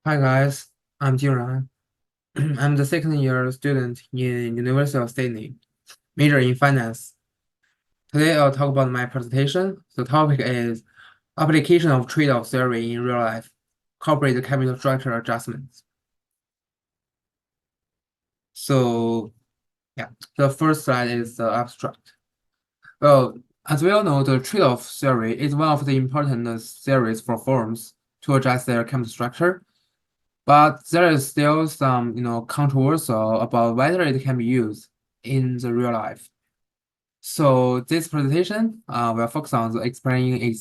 Hi guys, I'm Jingran. I'm the second year student in University of Sydney, major in finance. Today I'll talk about my presentation. The topic is application of trade-off theory in real life, corporate capital structure adjustments. So yeah, the first slide is the abstract. Well, as we all know, the trade-off theory is one of the important theories for firms to adjust their capital structure. But there is still some, controversial about whether it can be used in the real life. So this presentation will focus on the explaining it,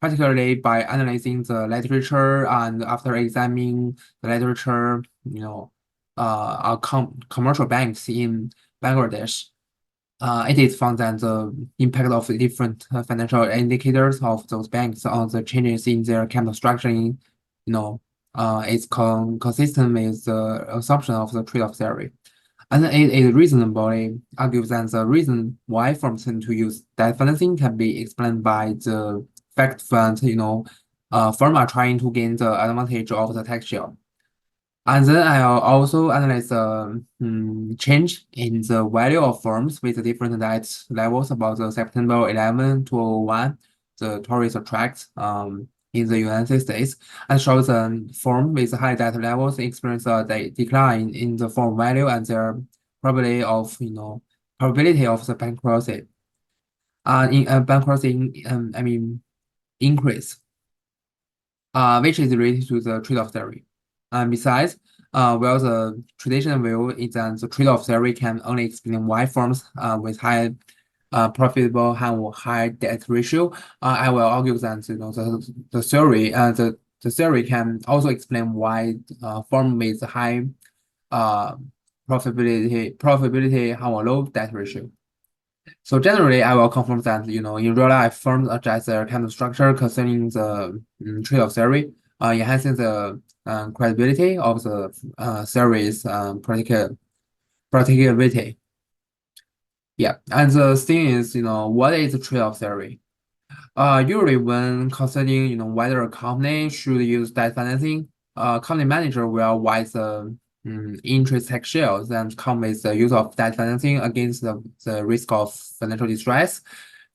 particularly by analyzing the literature and after examining the literature, commercial banks in Bangladesh. It is found that the impact of the different financial indicators of those banks on the changes in their capital structuring, is consistent with the assumption of the trade-off theory. And it reasonably argues that the reason why firms tend to use debt financing can be explained by the fact that, firms are trying to gain the advantage of the tax shield. And then I'll also analyze the change in the value of firms with different debt levels about the September 11 to 1, the tourist attract in the United States, and shows a firm with high debt levels experience a decline in the firm value and their probability of the bankruptcy. In bankruptcy, increase, which is related to the trade-off theory. And besides, well, the traditional view is that the trade-off theory can only explain why firms with high profitable have high debt ratio. I will argue that the theory can also explain why firm with high uh profitability have a low debt ratio. So generally, I will confirm that in real life, firms adjust their capital structure concerning the trade-off theory, enhancing the credibility of the theory's practicability. Yeah, and the thing is, what is the trade-off theory? Usually when considering, whether a company should use debt financing, company manager will weigh the interest tax shields and come with the use of debt financing against the risk of financial distress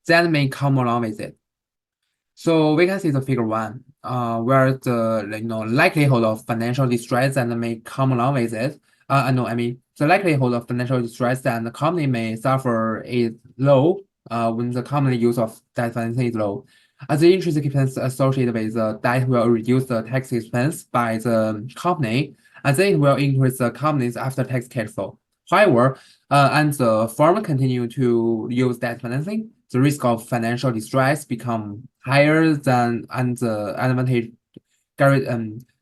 that may come along with it. So we can see the figure one, where the likelihood of financial distress that may come along with it. No, I mean the likelihood of financial distress that the company may suffer is low. When the company use of debt financing is low, as the interest expense associated with the debt will reduce the tax expense by the company, and then it will increase the company's after-tax cash flow. However, and the firm continue to use debt financing, the risk of financial distress become higher than and the advantage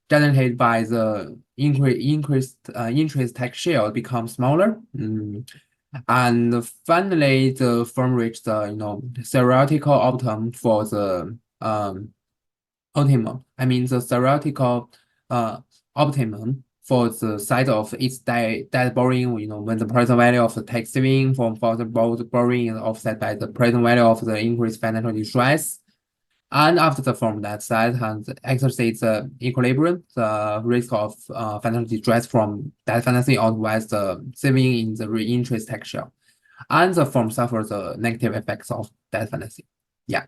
generated by the increased interest tax shield becomes smaller. And finally, the firm reached the theoretical optimum for the optimum. I mean the theoretical optimum for the size of its debt borrowing, when the present value of the tax saving for the borrowing is offset by the present value of the increased financial distress. And after the firm that size and exercises the equilibrium, the risk of financial distress from debt financing outweighs the saving in the interest tax shield. And the firm suffers the negative effects of debt financing. Yeah.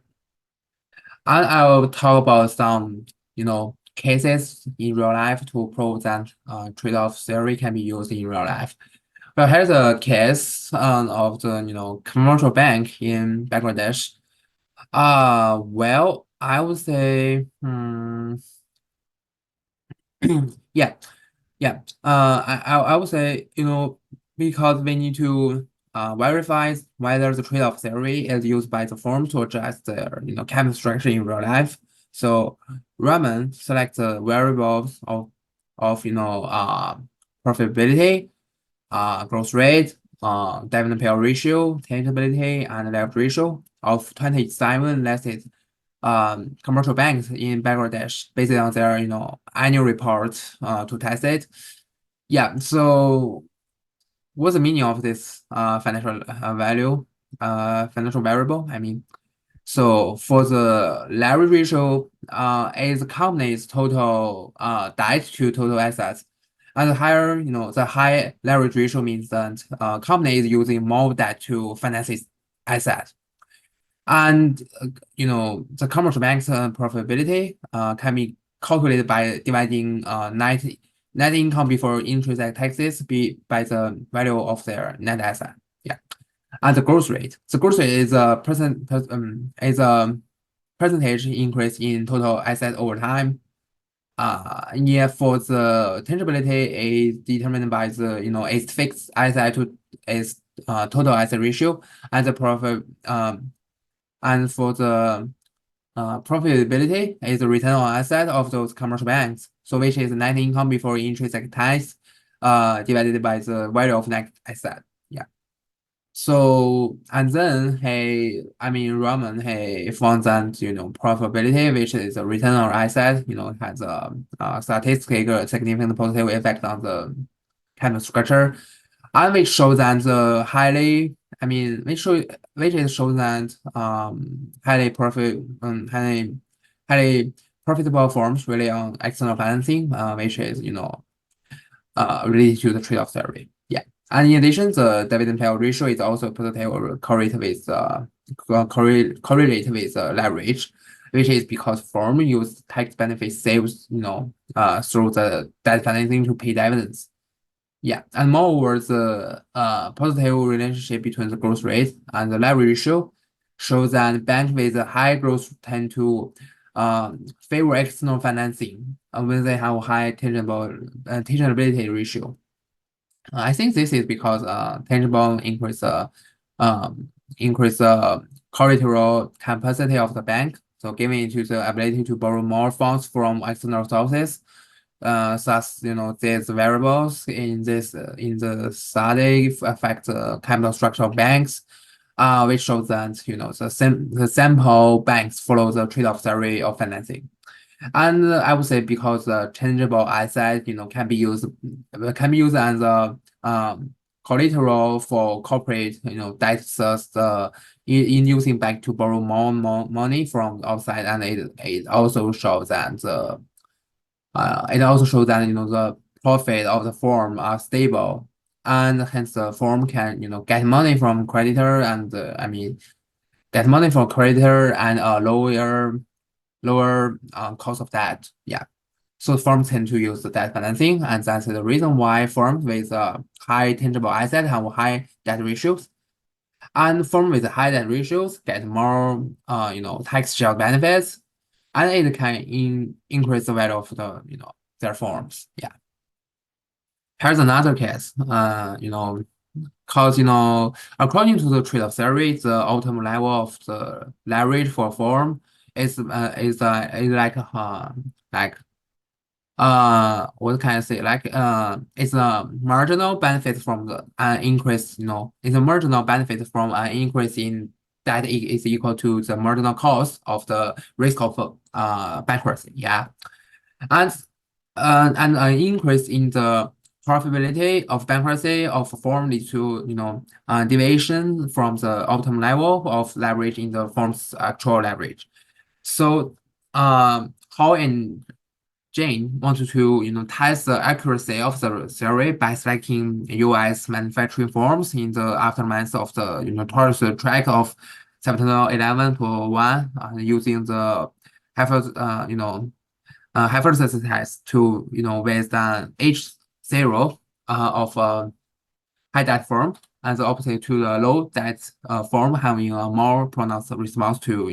And I will talk about some, cases in real life to prove that trade-off theory can be used in real life. Well, here's a case of the, commercial bank in Bangladesh. Well, I would say, yeah, yeah. I would say, because we need to verify whether the trade-off theory is used by the firm to adjust their, capital structure in real life. So Raman selects the variables of profitability, growth rate, dividend payout ratio, tangibility, and leverage ratio of 27 listed commercial banks in Bangladesh based on their annual report to test it. Yeah, so what's the meaning of this financial variable? I mean, So for the leverage ratio, is the company's total debt to total assets. And the higher, the high leverage ratio means that company is using more debt to finance its asset. And the commercial bank's profitability can be calculated by dividing net income before interest and taxes by the value of their net asset. Yeah. And the growth rate. The growth rate is a percentage increase in total asset over time. Yeah, for the tangibility is determined by the its fixed asset to its total asset ratio, and the profit and for the profitability is the return on asset of those commercial banks. So which is net income before interest and tax divided by the value of net asset. Yeah. So and then Raman found that profitability, which is a return on asset, has a statistical significant positive effect on the capital structure, and which shows that the highly I mean which is shows that highly profitable firms rely on external financing, which is related to the trade-off theory. Yeah. And in addition, the dividend payout ratio is also positive or correlate with leverage, which is because firm use tax benefit saves, through the debt financing to pay dividends. Yeah. And moreover, the positive relationship between the growth rate and the leverage ratio shows that banks with a high growth tend to favor external financing when they have a high tangibility ratio. I think this is because tangible increase collateral capacity of the bank. So giving it to the ability to borrow more funds from external sources. Thus, these variables in the study affect the capital structure of banks, which shows that the sample banks follow the trade-off theory of financing. And I would say because the changeable asset, can be used as a collateral for corporate, debts, in using bank to borrow more money from outside, and it also shows that the the profit of the firm are stable, and hence the firm can get money from creditor and get money from creditor and lower cost of debt. Yeah. So firms tend to use the debt financing, and that's the reason why firms with high tangible asset have high debt ratios. And firms with high debt ratios get more tax shield benefits, and it can increase the value of their firms. Yeah. Here's another case. Because according to the trade-off theory, the optimal level of the leverage for firm is what can I say? It's a marginal benefit from the increase. It's a marginal benefit from an increase in that is equal to the marginal cost of the risk of bankruptcy. Yeah, and an increase in the profitability of bankruptcy of firm leads to deviation from the optimal level of leverage in the firm's actual leverage. So Hall and Jane wanted to test the accuracy of the theory by selecting U.S. manufacturing firms in the aftermath of the notorious track of September 11 to 1, using the hypothesis test to with an H0 of a high debt firm, and the opposite to the low debt firm having a more pronounced response to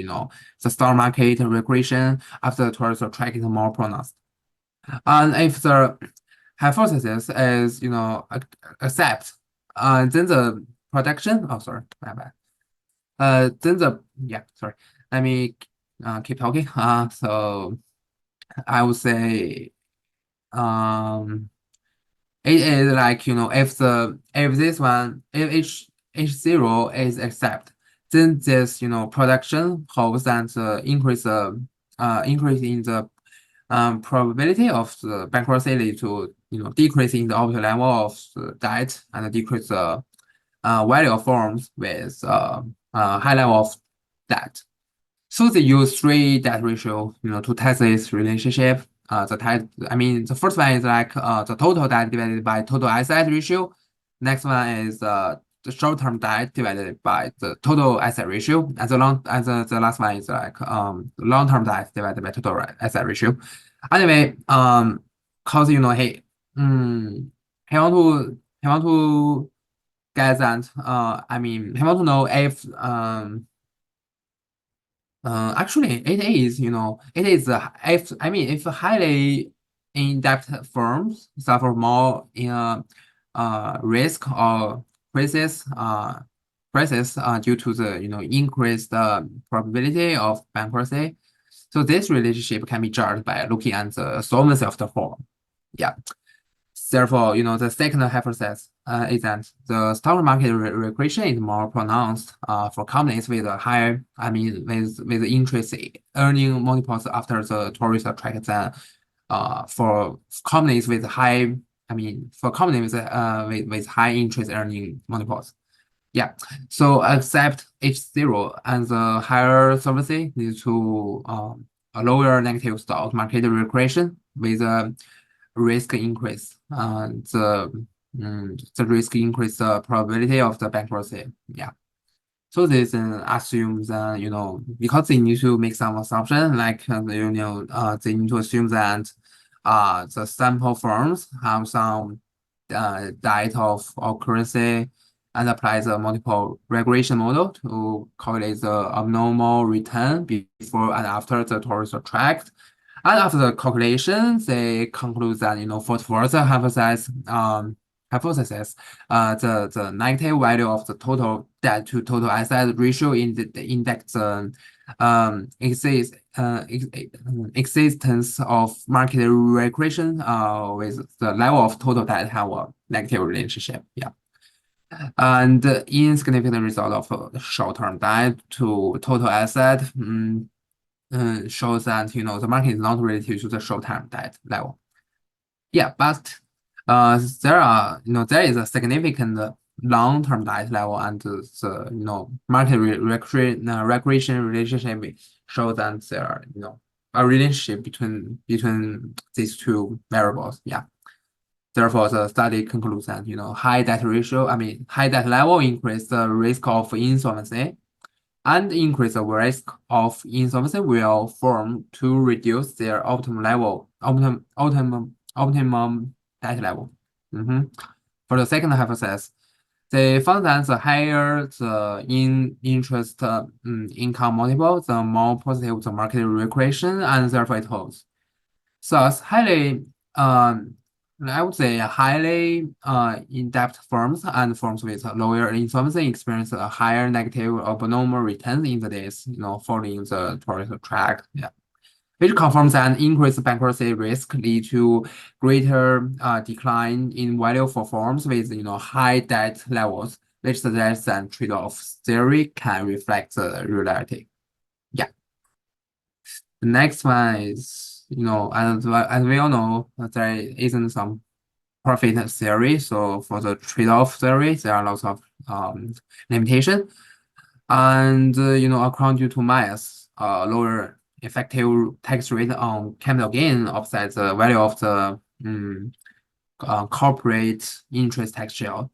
the stock market regression after the tourist track is more pronounced. And if the hypothesis is accept, then the prediction. Oh, sorry, my bad. Sorry. Let me keep talking. So I would say it is like if H0 is accept, then this production holds and increase in the probability of the bankruptcy lead to decrease in the optimal level of the debt and decrease the value of firms with high level of debt. So they use three debt ratio, to test this relationship. The first one is like the total debt divided by total asset ratio. Next one is the short-term debt divided by the total asset ratio, and the last one is like long-term debt divided by total asset ratio. Anyway, cause he want to get that he want to know if actually, if highly in-depth firms suffer more in a risk or crisis, due to the increased probability of bankruptcy. So this relationship can be judged by looking at the solvency of the firm. Yeah. Therefore, the second hypothesis is that the stock market regression is more pronounced for companies with a higher, with interest earning multiples after the tourist attract than for companies with high, for companies with high interest earning multiples. Yeah. So accept H0 and the higher solvency leads to a lower negative stock market regression with a risk increase. The risk increase the probability of the bankruptcy. Yeah. So this assumes that because they need to make some assumption like they need to assume that the sample firms have some debt of currency and apply the multiple regression model to calculate the abnormal return before and after the tourist attract. And after the calculation, they conclude that, for further hypothesis, the negative value of the total debt to total asset ratio in the index existence of market regression with the level of total debt have a negative relationship. Yeah. And insignificant result of short-term debt to total asset shows that the market is not related to the short-term debt level. Yeah, but there is a significant long-term debt level, and the market regression relationship shows that there are a relationship between these two variables. Yeah. Therefore, the study concludes that high debt level increase the risk of insolvency, and increase the risk of insolvency will form to reduce their optimum debt level. For the second hypothesis, they found that the higher the interest income multiple, the more positive the market regression, and therefore it holds. Thus, I would say highly in-depth firms and firms with lower insolvency experience a higher negative abnormal returns in the days, following the tourist track. Yeah. Which confirms that increased bankruptcy risk lead to greater decline in value for firms with high debt levels, which suggests that trade-off theory can reflect the reality. Yeah. The next one is as we all know, there isn't some profit theory. So for the trade-off theory, there are lots of limitation. And according to Myers, lower effective tax rate on capital gain offsets the value of the corporate interest tax shield.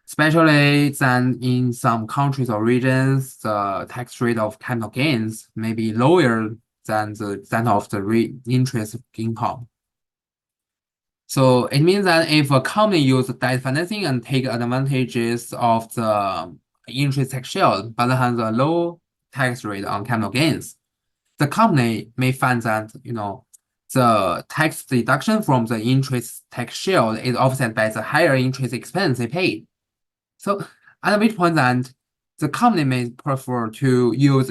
Especially then in some countries or regions, the tax rate of capital gains may be lower than that of the interest income. So it means that if a company uses debt financing and take advantages of the interest tax shield, but has a low tax rate on capital gains, the company may find that the tax deduction from the interest tax shield is offset by the higher interest expense they paid. So at which point then the company may prefer to use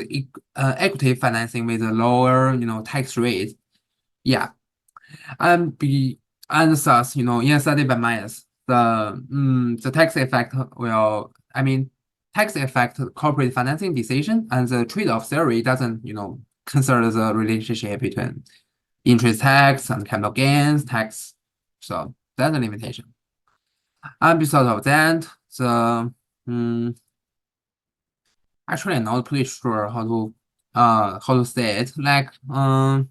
equity financing with a lower tax rate. Yeah. And thus, in a study by Myers, the tax effect corporate financing decision, and the trade-off theory doesn't consider the relationship between interest tax and capital gains tax. So that's a limitation. And besides of that, actually I'm not pretty sure how to how to say it, like, mm,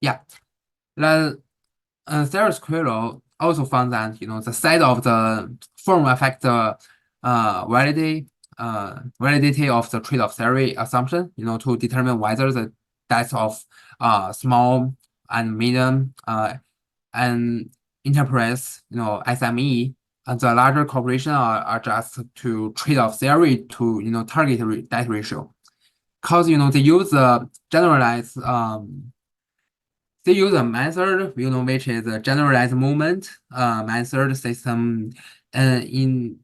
yeah, the Cyrus Quirrell also found that, the size of the form affect the validity of the trade-off theory assumption, to determine whether the depth of small and medium and enterprise, SME, and the larger corporation are just to trade-off theory to, target that ratio. Because, they use a method, which is a generalized moment method system in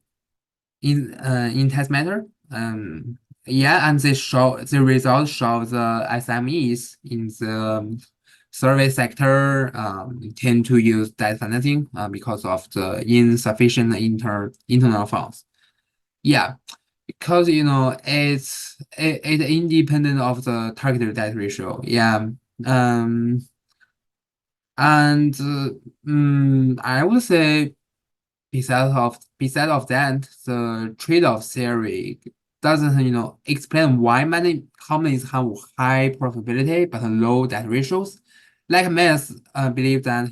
test matter. Yeah, and the results show the SMEs in the service sector tend to use debt financing because of the insufficient internal funds. Yeah, because it's independent of the targeted debt ratio. Yeah. Um, and I would say besides of that, the trade-off theory doesn't explain why many companies have high profitability but low debt ratios. Like many believe that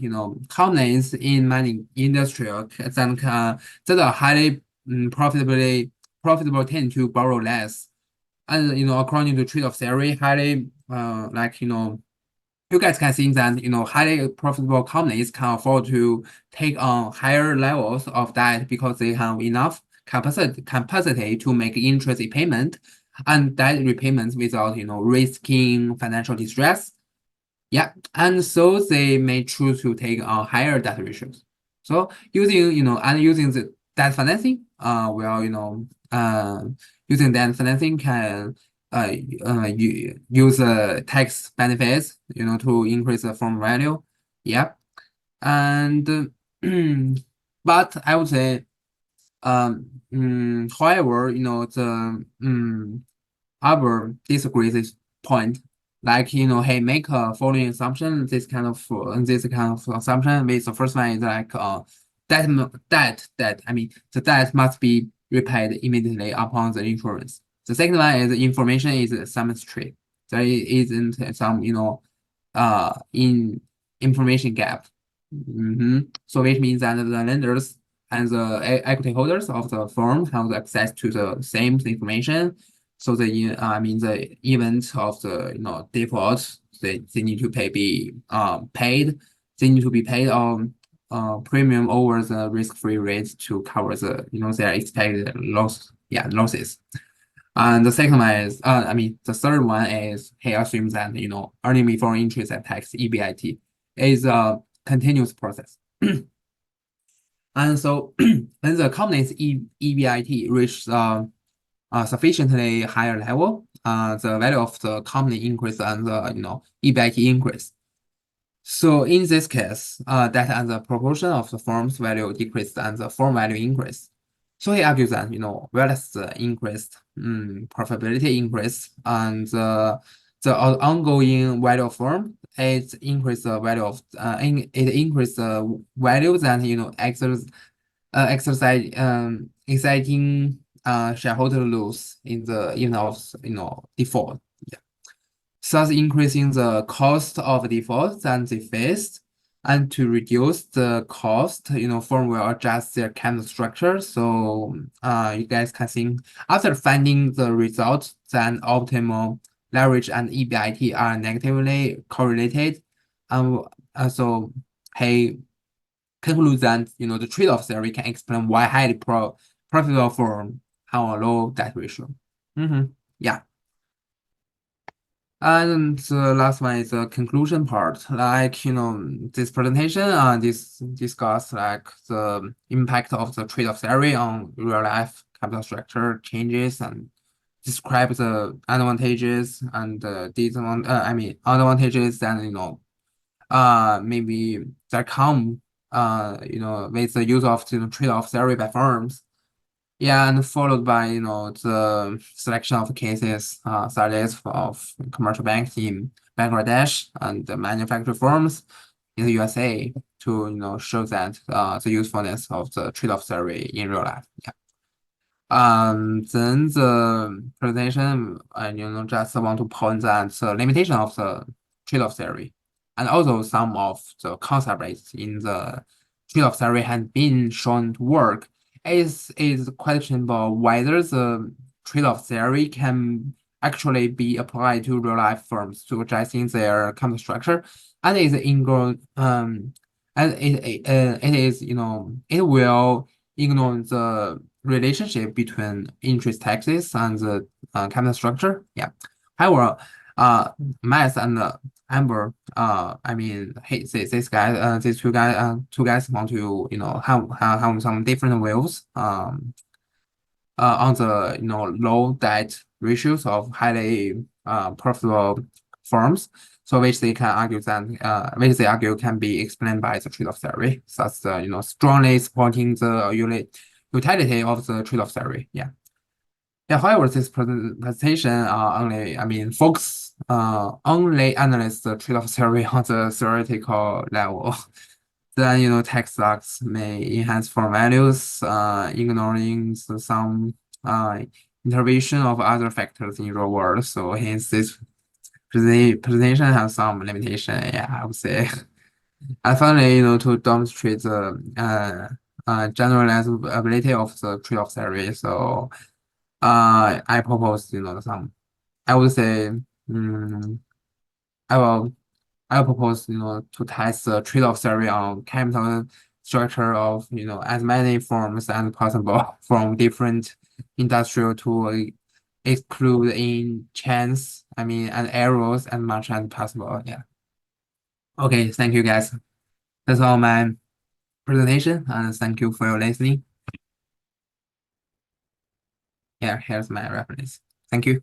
companies in many industries that are highly profitable tend to borrow less, and according to trade-off theory, highly you guys can see that highly profitable companies can afford to take on higher levels of debt because they have enough capacity to make interest repayment and debt repayments without risking financial distress. Yeah, and so they may choose to take on higher debt ratios. So using the debt financing, using debt financing can use tax benefits, to increase the firm value. Yeah, and but I would say, however, Albert disagrees this point. Like, hey, make a following assumption. This kind of assumption. With the first one is like I mean the debt must be repaid immediately upon the insurance. The second one is information is symmetry. There isn't some in information gap. So which means that the lenders and the equity holders of the firm have access to the same information. So the event of the default, they need to be paid. They need to be paid on premium over the risk-free rate to cover their expected losses. And the second one is the third one is he assumes that earning before interest and tax EBIT is a continuous process. And so when the company's EBIT reaches a sufficiently higher level, the value of the company increase and the EBIT increase. So in this case, that as a proportion of the firm's value decreased and the firm value increased. So he argues that whereas the increased profitability increase and the ongoing value of firm, it increased the value of it increased the value that exercise exciting shareholder loss in the event of default. Yeah. Thus increasing the cost of default that they faced. And to reduce the cost, firm will adjust their capital structure. So you guys can think after finding the results that optimal leverage and EBIT are negatively correlated. So he concludes that the trade-off theory can explain why highly profitable firm have a low debt ratio. Yeah. And the last one is the conclusion part. Like, this presentation this discuss like the impact of the trade-off theory on real life capital structure changes and describe the advantages and advantages and maybe that come with the use of trade-off theory by firms. Yeah, and followed by the selection of cases such as of commercial banks in Bangladesh and the manufacturing firms in the USA to show that the usefulness of the trade-off theory in real life. Yeah. Then the presentation, just want to point that the limitation of the trade-off theory, and also some of the concepts in the trade-off theory has been shown to work. Is questionable whether the trade-off theory can actually be applied to real-life firms to adjusting their capital structure, and is ingrown and it is it will ignore the relationship between interest taxes and the capital structure. Yeah. However, Matt and Amber, I mean, hey, this guy, these two guys want to, have some different views, on the, low debt ratios of highly profitable firms. So which they can argue that, which they argue can be explained by the trade-off theory. So that's the, strongly supporting the utility of the trade-off theory. Yeah. Yeah, however, this presentation only, I mean, focus only analyze the trade-off theory on the theoretical level. Then, tax stocks may enhance firm values, ignoring some uh, intervention of other factors in real world. So hence this presentation has some limitation. Yeah, I would say. And finally, to demonstrate the generalizability of the trade-off theory. So I propose, some. I would say, mm, I will I propose, to test the trade-off theory on capital structure of, as many forms as possible from different industrial to exclude in chance, I mean, and errors as much as possible. Yeah. Okay. Thank you, guys. That's all my presentation, and thank you for your listening. Yeah, here's my reference. Thank you.